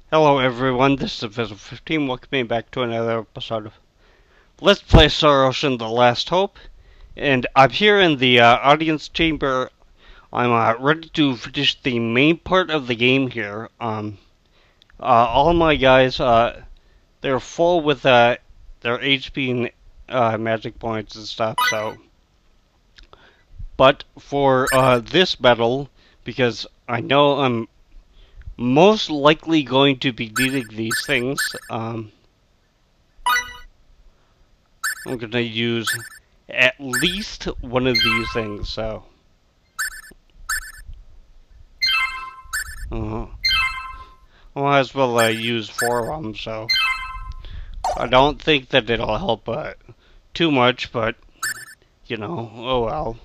Hello everyone, this is Visual15, welcoming back to another episode of Let's Play Star Ocean The Last Hope. And I'm here in the audience chamber. I'm ready to finish the main part of the game here. All my guys, they're full with their HP and magic points and stuff, so... But for this battle, because I know I'm most likely going to be needing these things, I'm gonna use at least one of these things, so... I might as well use 4 of them, so... I don't think that it'll help too much, but, you know, oh well.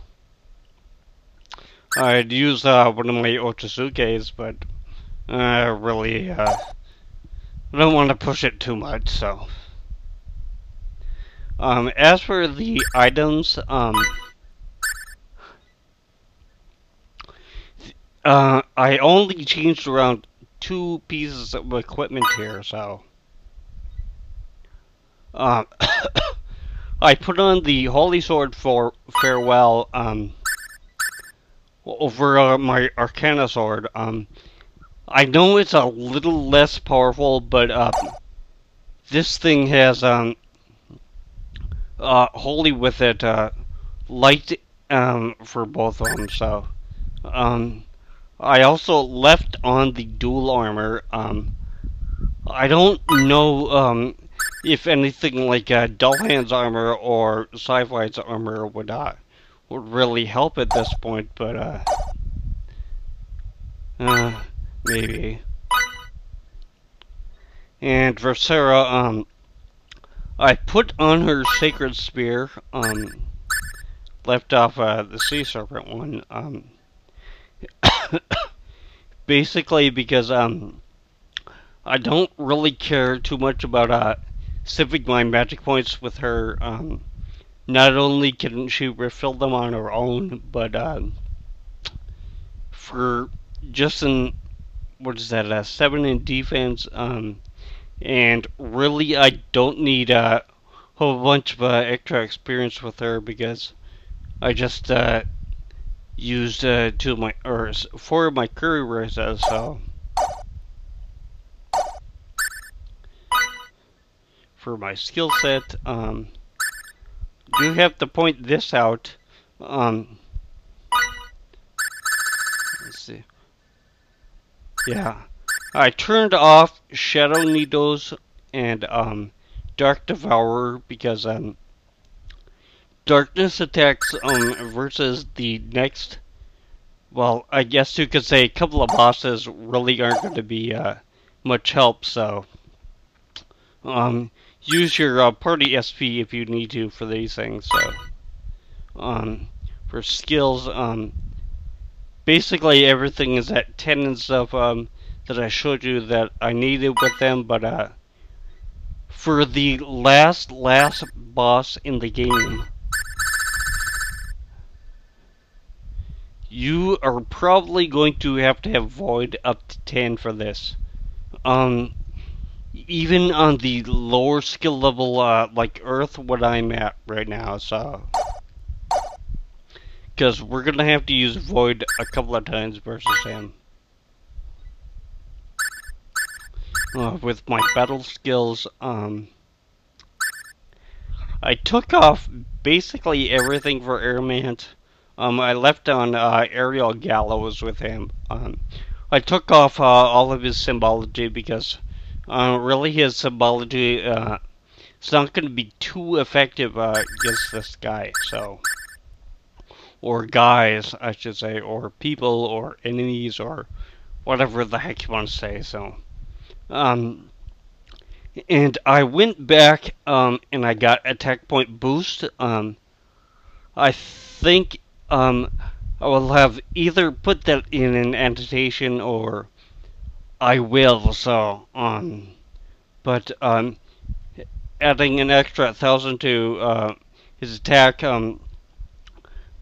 I'd use one of my Otsuzukes, but really, I don't want to push it too much, so... As for the items, I only changed around 2 pieces of equipment here, so... I put on the Holy Sword for Farewell, over my Arcana Sword. I know it's a little less powerful, but, this thing has, Holy with it, light, for both of them, so... I also left on the dual armor. I don't know if anything like Dullhand's armor or Sci-Fi's armor would really help at this point, but maybe. And for Sarah, I put on her Sacred Spear, left off the Sea Serpent one, basically because I don't really care too much about saving my magic points with her. Not only can she refill them on her own, but for just in what is that, 7 in defense, and really I don't need a whole bunch of extra experience with her because I just used 4 of my curry races, so for my skill set, do have to point this out. Let's see. Yeah, I turned off Shadow Needles and Dark Devourer because darkness attacks versus the next, well, I guess you could say a couple of bosses really aren't going to be much help, so use your party SP if you need to for these things. So for skills, basically everything is at 10 and stuff that I showed you that I needed with them, but for the last boss in the game, you are probably going to have Void up to 10 for this. Even on the lower skill level, like Earth, what I'm at right now, so... Because we're gonna have to use Void a couple of times versus him. With my battle skills, I took off basically everything for Airmant. I left on Aerial Gallows with him. I took off all of his symbology because really his symbology it's not going to be too effective against this guy, so... Or guys, I should say, or people, or enemies, or whatever the heck you want to say, so... And I went back and I got attack point boost. I think I will have either put that in an annotation or I will, so but adding an extra 1,000 to his attack,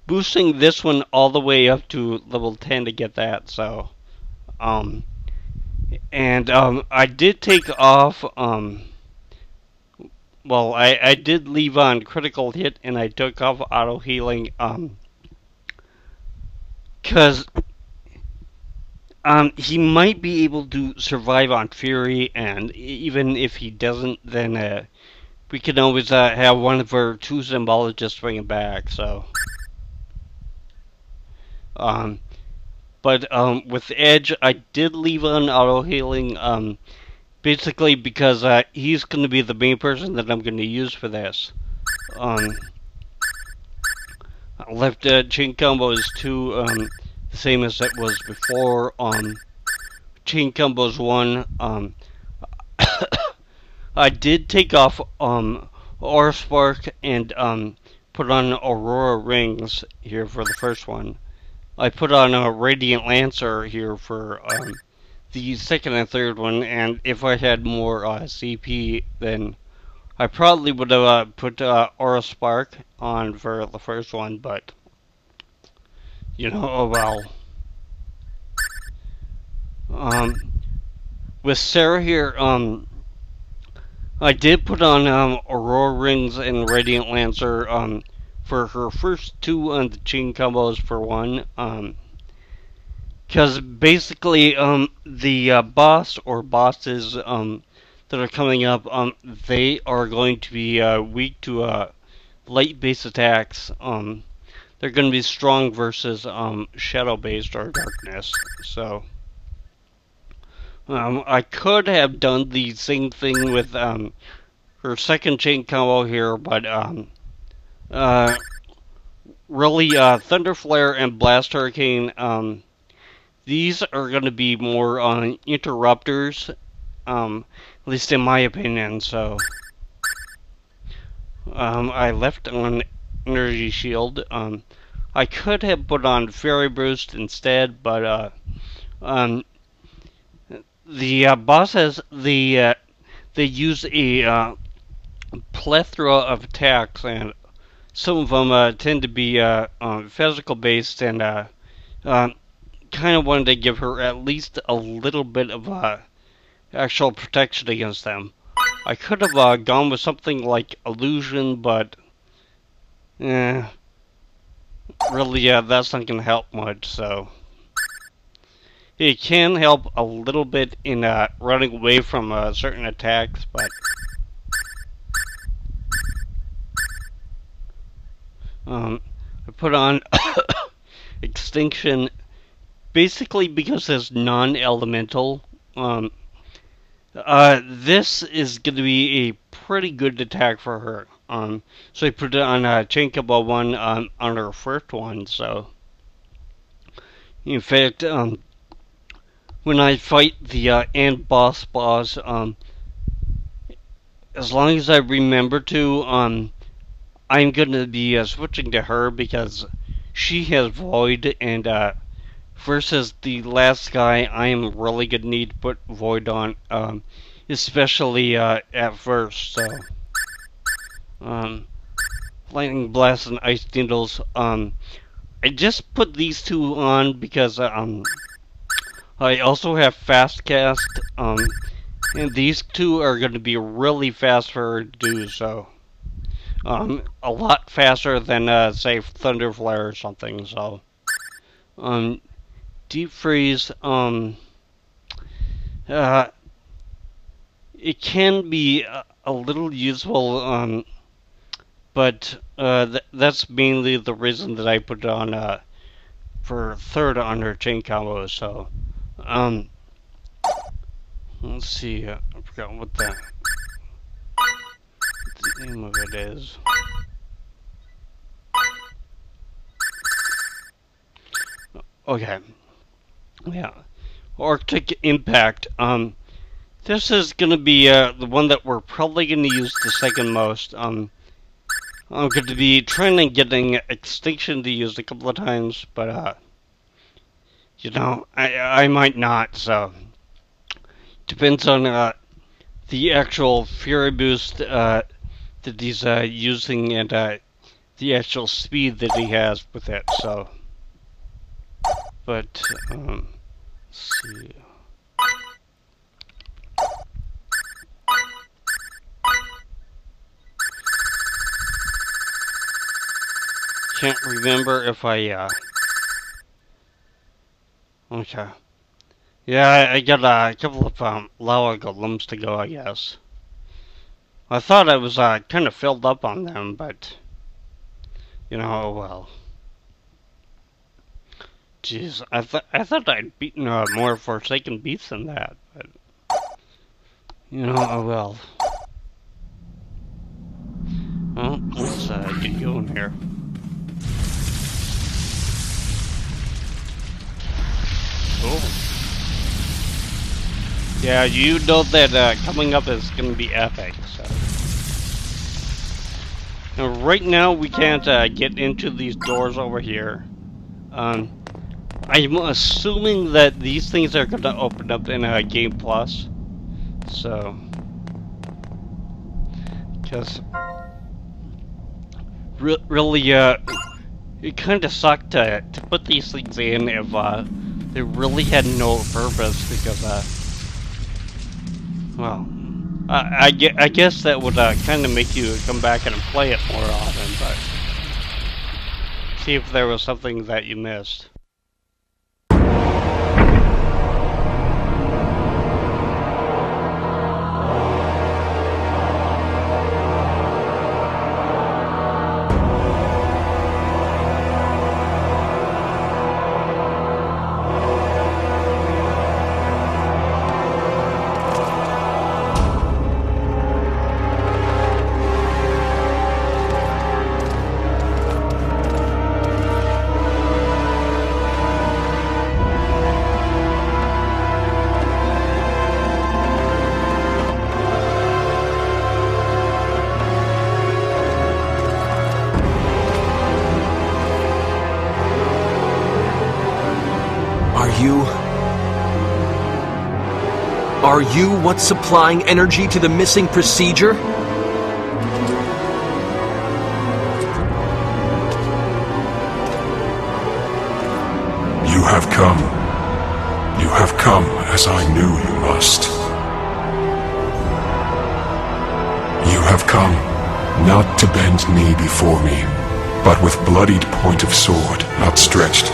boosting this one all the way up to level 10 to get that, so And I did take off. Well, I did leave on critical hit, and I took off auto healing. Cause he might be able to survive on Fury, and even if he doesn't, then we can always have one of our two symbologists bring him back. So, um, but with Edge, I did leave on auto healing. Basically because he's going to be the main person that I'm going to use for this. Um, left chain combo is 2, the same as it was before. Chain combos 1. I did take off Aura Spark and put on Aurora Rings here for the first one. I put on a Radiant Lancer here for the second and third one, and if I had more CP, then I probably would have put Aura Spark on for the first one, but oh well. With Sarah here, I did put on Aurora Rings and Radiant Lancer for her first 2 on the chain combos for 1. Because basically, the boss or bosses that are coming up, they are going to be weak to light based attacks. They're going to be strong versus shadow based or darkness. So. I could have done the same thing with her second chain combo here, but really Thunder Flare and Blast Hurricane, these are going to be more interrupters, at least in my opinion. So I left on Energy Shield. I could have put on Fairy Boost instead, but the bosses, they use a plethora of attacks, and some of them tend to be physical based, and kind of wanted to give her at least a little bit of actual protection against them. I could have gone with something like Illusion, but really, that's not going to help much, so. It can help a little bit in running away from certain attacks, but I put on Extinction basically because it's non-elemental. This is going to be a pretty good attack for her. So I put it on Chain Combo 1 on her first one. So in fact, when I fight the end boss, as long as I remember to, I'm gonna be switching to her because she has Void, and versus the last guy, I am really gonna need to put Void on, especially at first. So, Lightning Blast and Ice Needles. I just put these 2 on because I also have Fast Cast, and these 2 are going to be really fast for her to do, so. A lot faster than, say, Thunder Flare or something, so. Deep Freeze, it can be a little useful, but that's mainly the reason that I put it on, for third on her chain combo, so. Let's see. I forgot what the name of it is. Okay. Yeah. Arctic Impact. This is gonna be the one that we're probably gonna use the second most. I'm going to be trying to getting Extinction to use a couple of times, but I might not, so depends on the actual Fury Boost that he's using and the actual speed that he has with it, so. But, let's see. can't remember if okay. Yeah, I got a couple of lava golems to go, I guess. I thought I was kind of filled up on them, but you know, oh well. Jeez, I thought I'd beaten more Forsaken beasts than that, but you know, oh well. Well, let's get going here. Cool. Yeah, you know that coming up is going to be epic, so. Now, right now, we can't get into these doors over here. I'm assuming that these things are going to open up in Game Plus. So. Because. Really, it kind of sucked to put these things in if they really had no purpose, because, well, I guess that would kind of make you come back and play it more often, but see if there was something that you missed. Are you what's supplying energy to the missing procedure? You have come. You have come as I knew you must. You have come, not to bend knee before me, but with bloodied point of sword outstretched.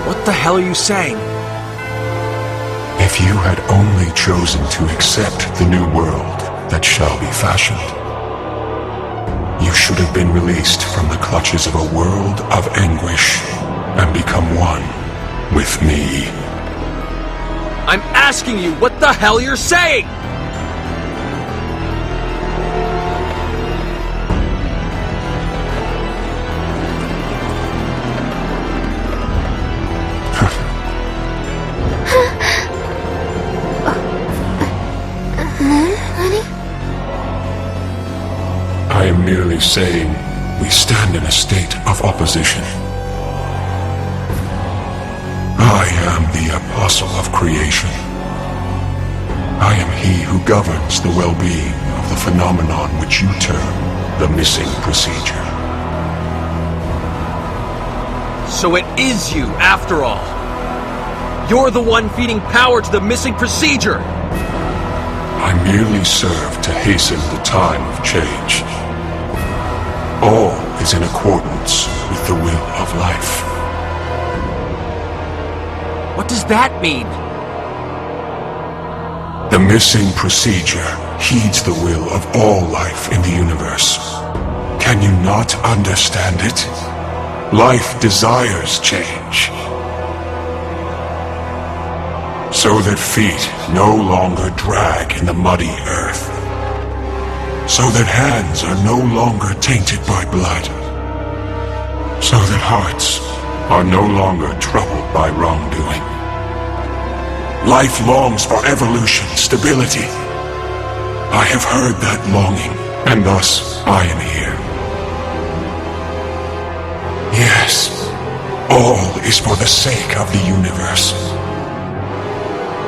What the hell are you saying? If you had only chosen to accept the new world that shall be fashioned, you should have been released from the clutches of a world of anguish and become one with me. I'm asking you what the hell you're saying! I am merely saying we stand in a state of opposition. I am the apostle of creation. I am he who governs the well-being of the phenomenon which you term the missing procedure. So it is you, after all. You're the one feeding power to the missing procedure. I merely serve to hasten the time of change. All is in accordance with the will of life. What does that mean? The missing procedure heeds the will of all life in the universe. Can you not understand it? Life desires change. So that feet no longer drag in the muddy earth. So that hands are no longer tainted by blood. So that hearts are no longer troubled by wrongdoing. Life longs for evolution, stability. I have heard that longing, and thus I am here. Yes, all is for the sake of the universe.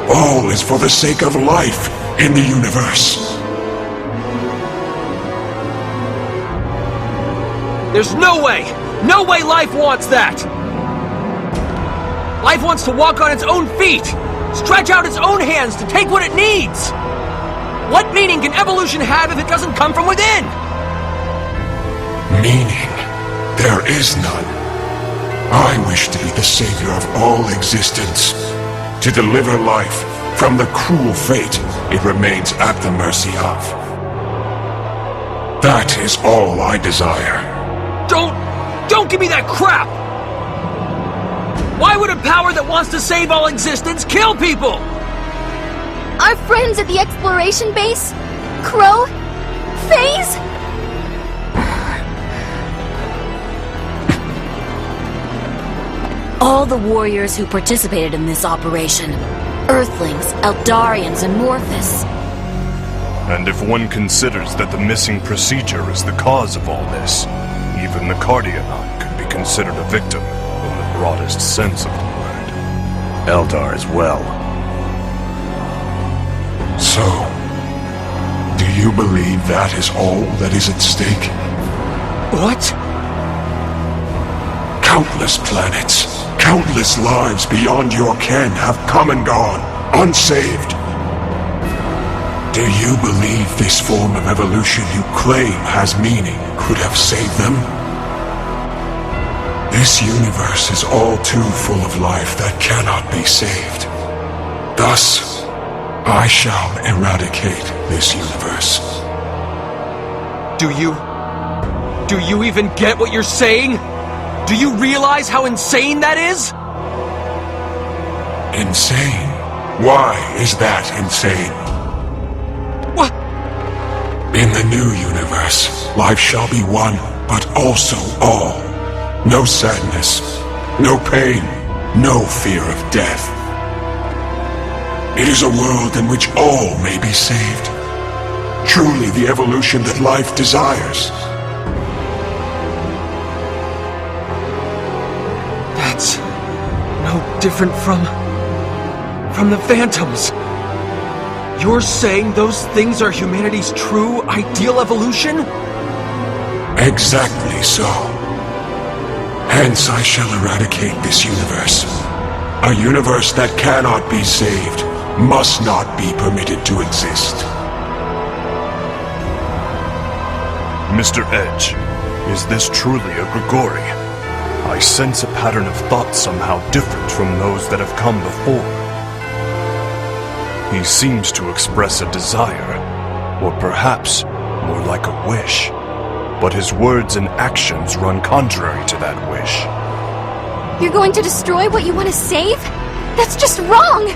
All is for the sake of life in the universe. There's no way! No way life wants that! Life wants to walk on its own feet! Stretch out its own hands to take what it needs! What meaning can evolution have if it doesn't come from within? Meaning, there is none. I wish to be the savior of all existence, to deliver life from the cruel fate it remains at the mercy of. That is all I desire. Don't give me that crap! Why would a power that wants to save all existence kill people? Our friends at the exploration base? Crow? FaZe? All the warriors who participated in this operation. Earthlings, Eldarians, and Morphus. And if one considers that the missing procedure is the cause of all this, even the Cardianon could be considered a victim in the broadest sense of the word. Eldar as well. So, do you believe that is all that is at stake? What? Countless planets, countless lives beyond your ken have come and gone, unsaved. Do you believe this form of evolution you claim has meaning could have saved them? This universe is all too full of life that cannot be saved. Thus, I shall eradicate this universe. Do you even get what you're saying? Do you realize how insane that is? Insane? Why is that insane? What? In the new universe, life shall be one, but also all. No sadness, no pain, no fear of death. It is a world in which all may be saved. Truly the evolution that life desires. That's no different from the Phantoms. You're saying those things are humanity's true, ideal evolution? Exactly so. Hence I shall eradicate this universe. A universe that cannot be saved, must not be permitted to exist. Mr. Edge, is this truly a Grigori? I sense a pattern of thought somehow different from those that have come before. He seems to express a desire, or perhaps more like a wish. But his words and actions run contrary to that wish. You're going to destroy what you want to save? That's just wrong!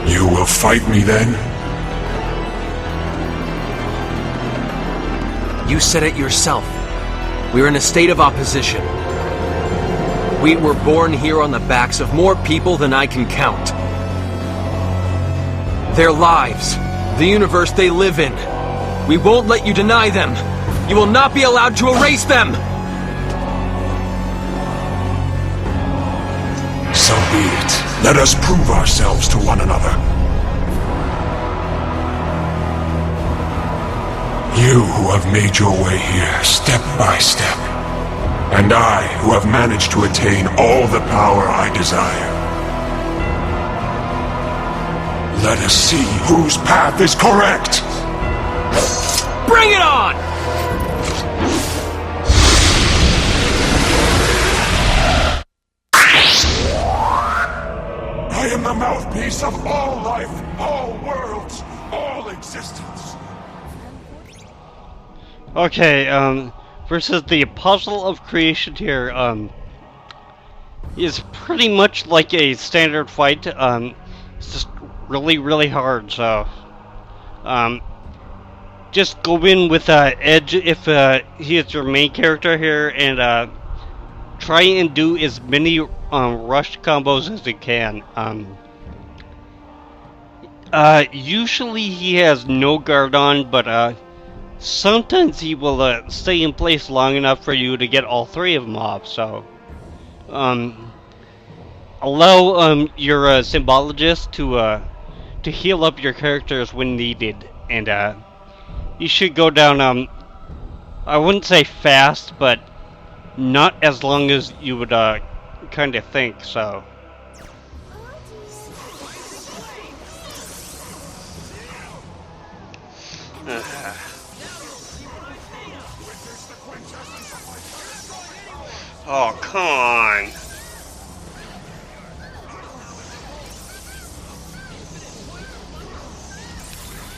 You will fight me then? You said it yourself. We're in a state of opposition. We were born here on the backs of more people than I can count. Their lives, the universe they live in. We won't let you deny them. You will not be allowed to erase them! So be it. Let us prove ourselves to one another. You who have made your way here step by step, and I who have managed to attain all the power I desire. Let us see whose path is correct! Bring it on! I am the mouthpiece of all life, all worlds, all existence. Okay, versus the puzzle of creation here, is pretty much like a standard fight. It's just really, really hard, so, just go in with, Edge if, he is your main character here, and, try and do as many, rush combos as you can. Usually he has no guard on, but, sometimes he will stay in place long enough for you to get all three of them off, so allow your symbologist to heal up your characters when needed, and you should go down I wouldn't say fast, but not as long as you would kind of think, so Oh, come on.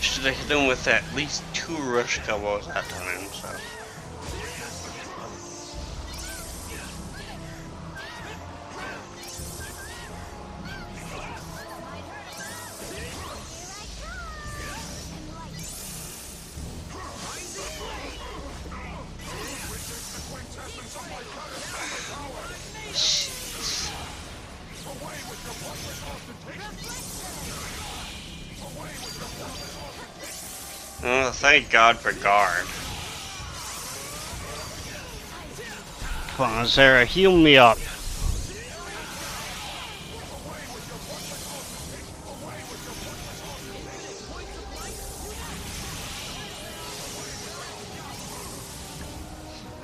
Should have hit him with at least 2 rush combos that time, so. Oh, thank God for guard. Come on, Sarah, heal me up.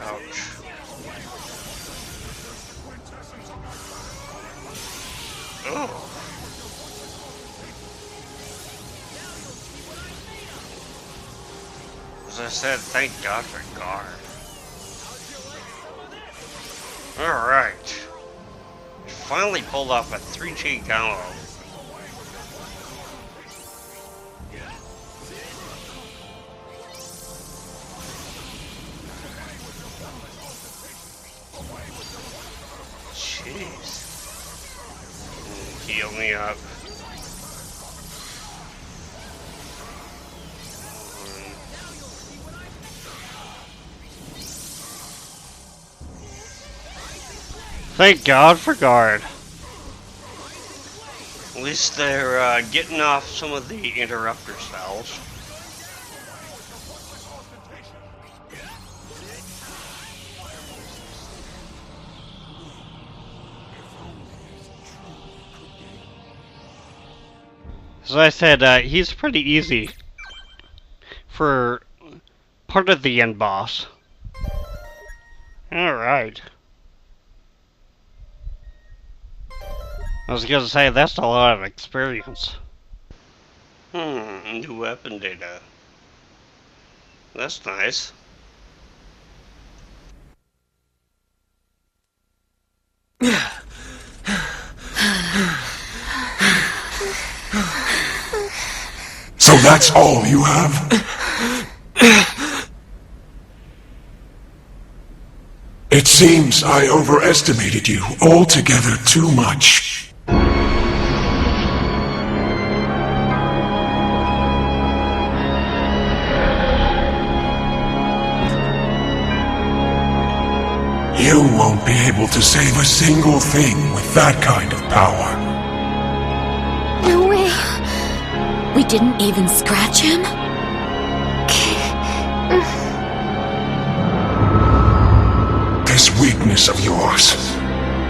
Ouch. Oh. As I said, thank God for guard. Alright. Finally pulled off a 3-chain combo. Jeez. Heal me up. Thank God for guard. At least they're getting off some of the interrupter spells. As I said, he's pretty easy for part of the end boss. Alright. I was gonna say, that's a lot of experience. New weapon data. That's nice. So that's all you have? It seems I overestimated you altogether too much. You won't be able to save a single thing with that kind of power. No way. We didn't even scratch him? This weakness of yours,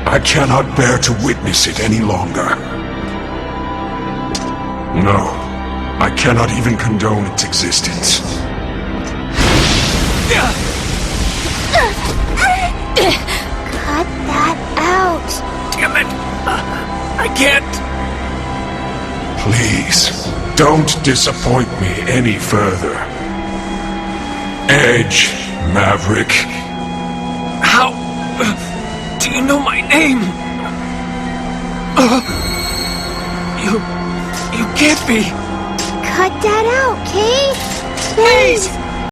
I cannot bear to witness it any longer. No, I cannot even condone its existence. Cut that out. Damn it! I can't! Please, don't disappoint me any further. Edge, Maverick. How do you know my name? You can't be. Cut that out, Kay. Please!